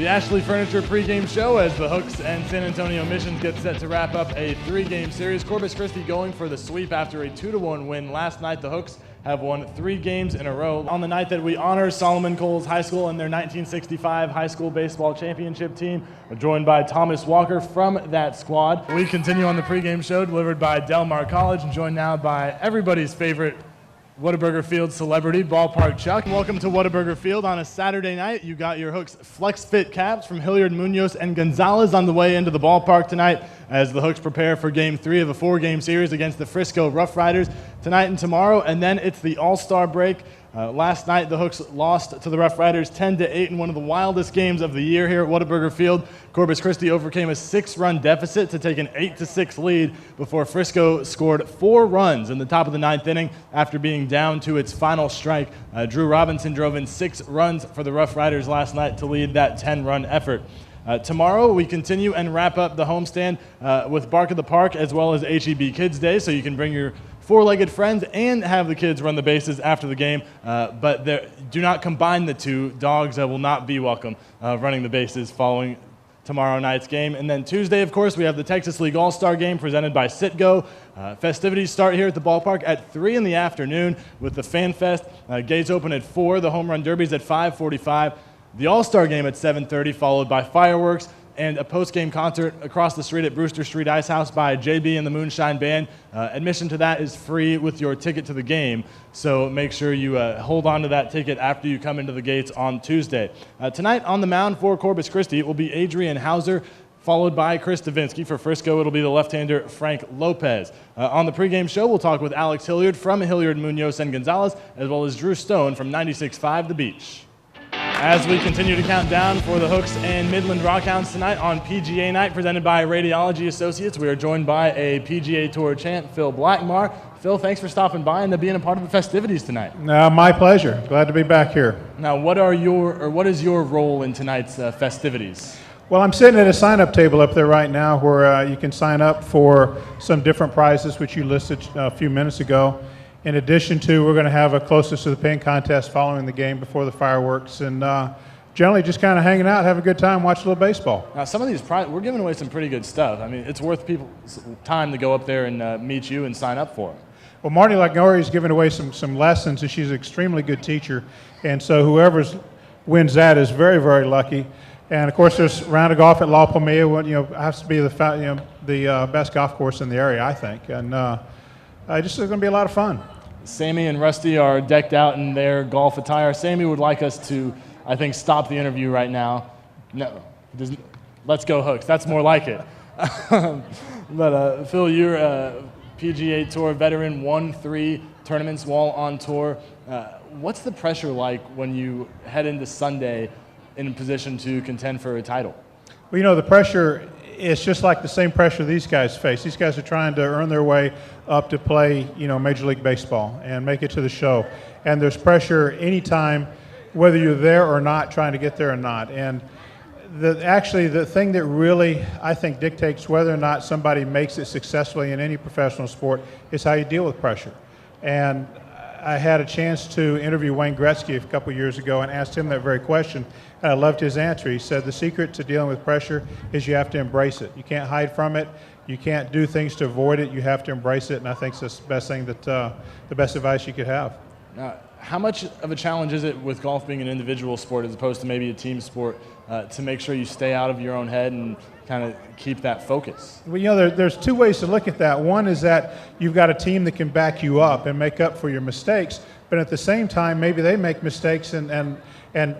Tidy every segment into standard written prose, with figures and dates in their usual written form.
The Ashley Furniture pregame show as the Hooks and San Antonio Missions get set to wrap up a 3-game series. Corpus Christi going for the sweep after a 2-1 win last night. The Hooks have won 3 games in a row. On the night that we honor Solomon Coles High School and their 1965 high school baseball championship team, we're joined by Thomas Walker from that squad. We continue on the pregame show delivered by Del Mar College and joined now by everybody's favorite Whataburger Field celebrity, Ballpark Chuck. Welcome to Whataburger Field on a Saturday night. You got your Hooks Flex Fit caps from Hilliard, Munoz, and Gonzalez on the way into the ballpark tonight as the Hooks prepare for Game 3 of a 4-game series against the Frisco Rough Riders tonight and tomorrow. And then it's the All-Star break. Last night, the Hooks lost to the Rough Riders 10-8 in one of the wildest games of the year here at Whataburger Field. Corpus Christi overcame a 6-run deficit to take an 8-6 lead before Frisco scored 4 runs in the top of the 9th inning after being down to its final strike. Drew Robinson drove in 6 runs for the Rough Riders last night to lead that 10-run effort. Tomorrow, we continue and wrap up the homestand with Bark at the Park as well as HEB Kids Day, so you can bring your 4-legged friends and have the kids run the bases after the game, but do not combine the two. Dogs will not be welcome running the bases following tomorrow night's game. And then Tuesday, of course, we have the Texas League All-Star Game presented by Citgo. Festivities start here at the ballpark at 3 in the afternoon with the Fan Fest. Gates open at 4, the Home Run Derbies at 5:45. The All-Star Game at 7:30, followed by fireworks and a post-game concert across the street at Brewster Street Ice House by JB and the Moonshine Band. Admission to that is free with your ticket to the game, so make sure you hold on to that ticket after you come into the gates on Tuesday. Tonight on the mound for Corpus Christi, it will be Adrian Hauser, followed by Chris Davinsky. For Frisco, it'll be the left-hander Frank Lopez. On the pregame show, we'll talk with Alex Hilliard from Hilliard, Munoz, and Gonzalez, as well as Drew Stone from 96.5 The Beach. As we continue to count down for the Hooks and Midland Rockhounds tonight on PGA Night, presented by Radiology Associates, we are joined by a PGA Tour champ, Phil Blackmar. Phil, thanks for stopping by and being a part of the festivities tonight. My pleasure. Glad to be back here. Now, what is your role in tonight's festivities? Well, I'm sitting at a sign-up table up there right now where you can sign up for some different prizes, which you listed a few minutes ago. In addition to, we're going to have a closest to the pin contest following the game before the fireworks, and generally just kind of hanging out, have a good time, watch a little baseball. Now, some of these we're giving away some pretty good stuff. I mean, it's worth people's time to go up there and meet you and sign up for them. Well, Marty Lagnori is giving away some lessons, and she's an extremely good teacher, and so whoever wins that is very, very lucky. And of course, there's a round of golf at La Palmilla. Has to be the best golf course in the area, I think, and it's going to be a lot of fun. Sammy and Rusty are decked out in their golf attire. Sammy would like us to, I think, stop the interview right now. No, let's go Hooks. That's more like it. But Phil, you're a PGA Tour veteran, won 3 tournaments while on tour. What's the pressure like when you head into Sunday in a position to contend for a title? Well, the pressure is just like the same pressure these guys face. These guys are trying to earn their way up to play, Major League Baseball and make it to the show. And there's pressure anytime, whether you're there or not, trying to get there or not. And the thing that really, I think, dictates whether or not somebody makes it successfully in any professional sport is how you deal with pressure. And I had a chance to interview Wayne Gretzky a couple years ago and asked him that very question, and I loved his answer. He said the secret to dealing with pressure is you have to embrace it. You can't hide from it. You can't do things to avoid it. You have to embrace it, and I think it's the best thing the best advice you could have. Now, how much of a challenge is it with golf being an individual sport as opposed to maybe a team sport to make sure you stay out of your own head and kind of keep that focus? Well, there's 2 ways to look at that. One is that you've got a team that can back you up and make up for your mistakes, but at the same time, maybe they make mistakes and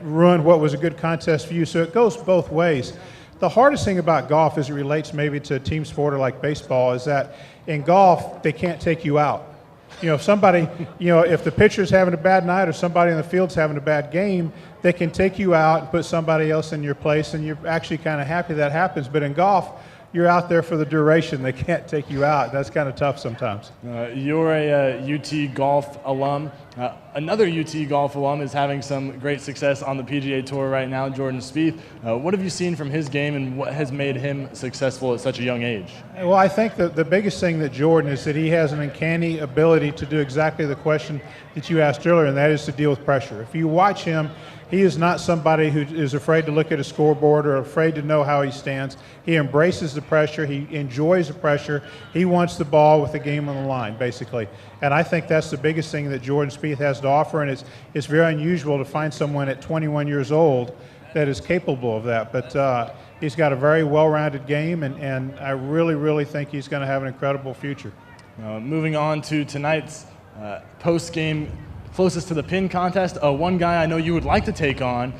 ruin what was a good contest for you. So it goes both ways. The hardest thing about golf as it relates maybe to a team sport or like baseball is that in golf, they can't take you out. If somebody, if the pitcher's having a bad night or somebody in the field's having a bad game, they can take you out and put somebody else in your place, and you're actually kind of happy that happens. But in golf, you're out there for the duration. They can't take you out. That's kind of tough sometimes. You're a UT Golf alum. Another UT Golf alum is having some great success on the PGA Tour right now, Jordan Spieth. What have you seen from his game, and what has made him successful at such a young age? Well, I think that the biggest thing that Jordan is that he has an uncanny ability to do exactly the question that you asked earlier, and that is to deal with pressure. If you watch him, He is not somebody who is afraid to look at a scoreboard or afraid to know how he stands. He embraces the pressure. He enjoys the pressure. He wants the ball with the game on the line, basically. And I think that's the biggest thing that Jordan Spieth has to offer, and it's very unusual to find someone at 21 years old that is capable of that. But he's got a very well-rounded game, and I really, really think he's going to have an incredible future. Moving on to tonight's post-game closest to the pin contest, one guy I know you would like to take on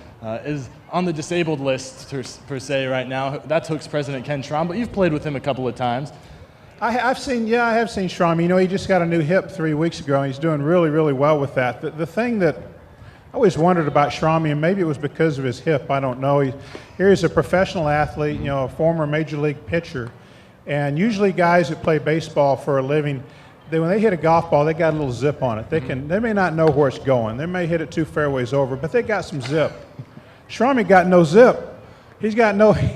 is on the disabled list per se right now. That's Hooks president Ken Schramm, but you've played with him a couple of times. I have seen Schramm. You know, he just got a new hip 3 weeks ago, and he's doing really, really well with that. The thing that I always wondered about Schramm, and maybe it was because of his hip, I don't know. He's a professional athlete, you know, a former major league pitcher, and usually guys that play baseball for a living, when they hit a golf ball, they got a little zip on it. They may not know where it's going. They may hit it 2 fairways over, but they got some zip. Schramm got no zip. He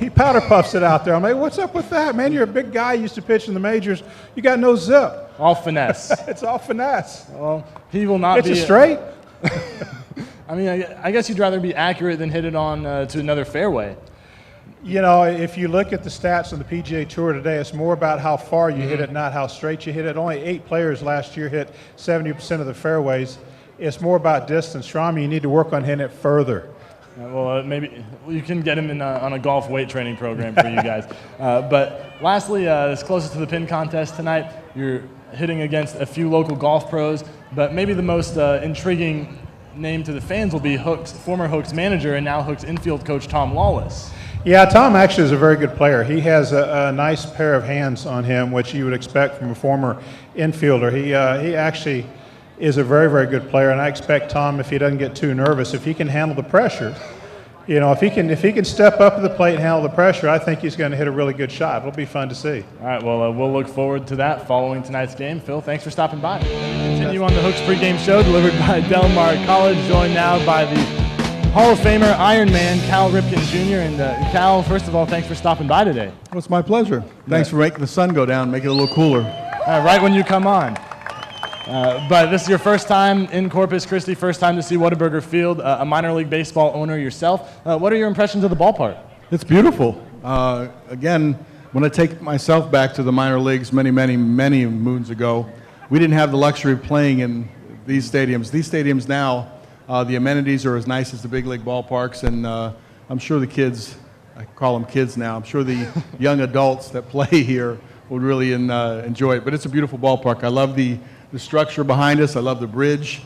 powder puffs it out there. I'm like, what's up with that, man? You're a big guy, used to pitch in the majors. You got no zip. All finesse. It's all finesse. Well, he will not be. It's a straight. I mean, I guess you'd rather be accurate than hit it on to another fairway. You know, if you look at the stats on the PGA Tour today, it's more about how far you hit it, not how straight you hit it. Only 8 players last year hit 70% of the fairways. It's more about distance. Schramm, you need to work on hitting it further. Maybe you can get him on a golf weight training program for you guys. But lastly, as closest to the pin contest tonight, you're hitting against a few local golf pros, but maybe the most intriguing name to the fans will be former Hooks manager and now Hooks infield coach Tom Lawless. Yeah, Tom actually is a very good player. He has a nice pair of hands on him, which you would expect from a former infielder. He actually is a very, very good player, and I expect Tom, if he doesn't get too nervous, if he can handle the pressure, you know, if he can step up to the plate and handle the pressure, I think he's going to hit a really good shot. It'll be fun to see. All right, well, we'll look forward to that following tonight's game. Phil, thanks for stopping by. Continue on the Hooks pregame show delivered by Del Mar College, joined now by the Hall of Famer Ironman Cal Ripken Jr. And Cal, first of all, thanks for stopping by today. Well, it's my pleasure. Thanks for making the sun go down, make it a little cooler. Right when you come on. But this is your first time in Corpus Christi, first time to see Whataburger Field, a minor league baseball owner yourself. What are your impressions of the ballpark? It's beautiful. Again, when I take myself back to the minor leagues many, many, many moons ago, we didn't have the luxury of playing in these stadiums. These stadiums now, the amenities are as nice as the big league ballparks, and I'm sure the kids, I call them kids now, I'm sure the young adults that play here would really enjoy it. But it's a beautiful ballpark. I love the structure behind us. I love the bridge.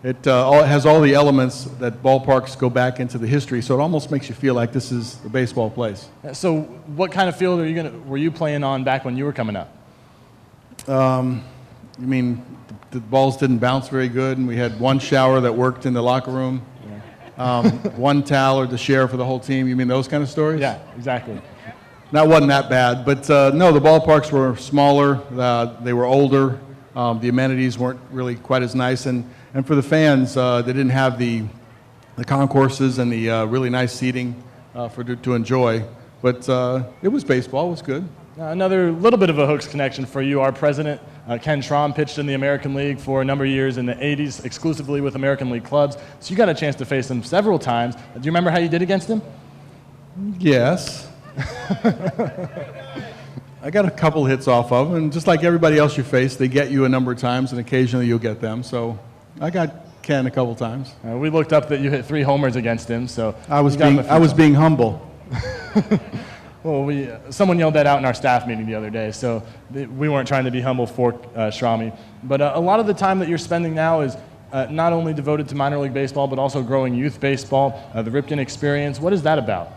It has all the elements that ballparks go back into the history, so it almost makes you feel like this is a baseball place. So what kind of field were you playing on back when you were coming up? You mean the balls didn't bounce very good, and we had one shower that worked in the locker room, one towel to share for the whole team? You mean those kind of stories? Yeah, exactly. That wasn't that bad, but no, the ballparks were smaller, they were older, the amenities weren't really quite as nice, and for the fans, they didn't have the concourses and the really nice seating to enjoy, but it was baseball, it was good. Another little bit of a Hooks connection for you. Our president, Ken Schramm, pitched in the American League for a number of years in the 80s, exclusively with American League clubs. So you got a chance to face him several times. Do you remember how you did against him? Yes. I got a couple hits off of him, and just like everybody else you face, they get you a number of times, and occasionally you'll get them. So I got Ken a couple times. We looked up that you hit 3 homers against him. So I was being humble. Well, someone yelled that out in our staff meeting the other day, so we weren't trying to be humble for Schrammy. But a lot of the time that you're spending now is not only devoted to minor league baseball, but also growing youth baseball, the Ripken experience. What is that about?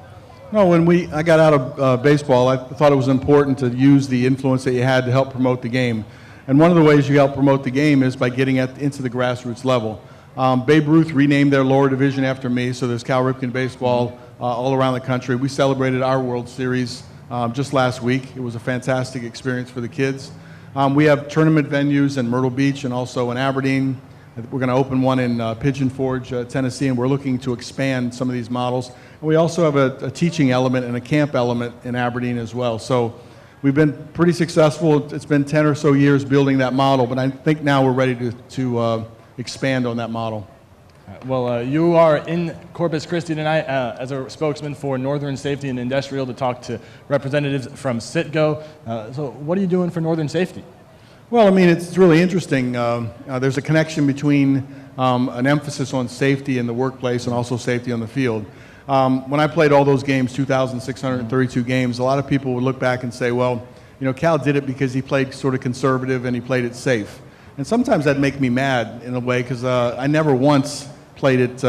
No, when I got out of baseball, I thought it was important to use the influence that you had to help promote the game. And one of the ways you help promote the game is by getting into the grassroots level. Babe Ruth renamed their lower division after me, so there's Cal Ripken baseball all around the country. We celebrated our World Series just last week. It was a fantastic experience for the kids. We have tournament venues in Myrtle Beach and also in Aberdeen. We're going to open one in Pigeon Forge, Tennessee, and we're looking to expand some of these models. And we also have a teaching element and a camp element in Aberdeen as well. So we've been pretty successful. It's been 10 or so years building that model, but I think now we're ready to expand on that model. Well, you are in Corpus Christi tonight as a spokesman for Northern Safety and Industrial to talk to representatives from Citgo. So what are you doing for Northern Safety? Well, I mean, it's really interesting. There's a connection between an emphasis on safety in the workplace and also safety on the field. When I played all those games, 2,632 games, a lot of people would look back and say, well, you know, Cal did it because he played sort of conservative and he played it safe. And sometimes that'd make me mad in a way because I never once played it,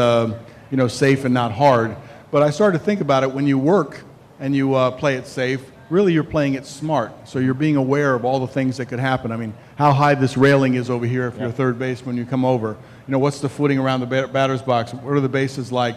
you know, safe and not hard. But I started to think about it. When you work and you play it safe, really you're playing it smart. So you're being aware of all the things that could happen. I mean, how high this railing is over here if you're a third baseman when you come over. You know, what's the footing around the batter's box? What are the bases like?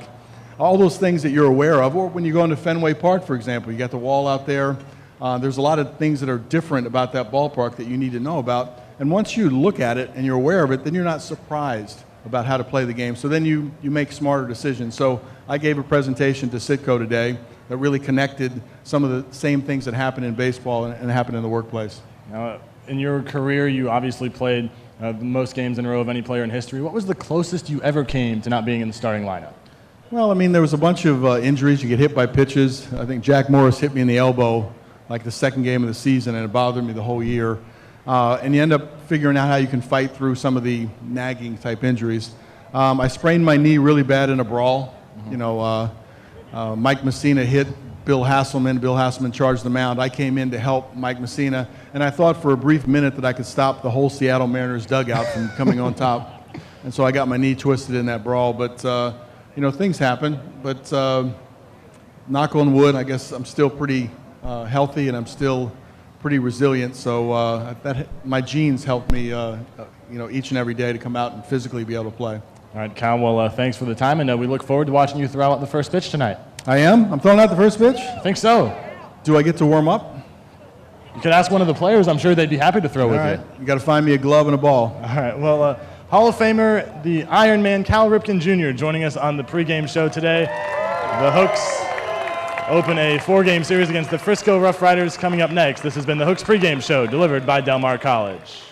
All those things that you're aware of. Or when you go into Fenway Park, for example, you got the wall out there. There's a lot of things that are different about that ballpark that you need to know about. And once you look at it and you're aware of it, then you're not surprised about how to play the game. So then you make smarter decisions. So I gave a presentation to Citgo today that really connected some of the same things that happen in baseball and happen in the workplace. Now, in your career, you obviously played the most games in a row of any player in history. What was the closest you ever came to not being in the starting lineup? Well, I mean, there was a bunch of injuries. You get hit by pitches. I think Jack Morris hit me in the elbow like the second game of the season, and it bothered me the whole year. And you end up figuring out how you can fight through some of the nagging type injuries. I sprained my knee really bad in a brawl. You know, Mike Messina hit Bill Hasselman. Bill Hasselman charged the mound. I came in to help Mike Messina, and I thought for a brief minute that I could stop the whole Seattle Mariners dugout from coming on top. And so I got my knee twisted in that brawl. But, you know, things happen. But knock on wood, I guess I'm still pretty healthy, and I'm still pretty resilient, so my genes help me, you know, each and every day to come out and physically be able to play. All right, Cal, well, thanks for the time, and we look forward to watching you throw out the first pitch tonight. I am? I'm throwing out the first pitch? I think so. Do I get to warm up? You could ask one of the players. I'm sure they'd be happy to throw with you. You got to find me a glove and a ball. All right, well, Hall of Famer, the Iron Man, Cal Ripken Jr., joining us on the pregame show today. The Hooks open a 4-game series against the Frisco Rough Riders coming up next. This has been the Hooks pregame show delivered by Del Mar College.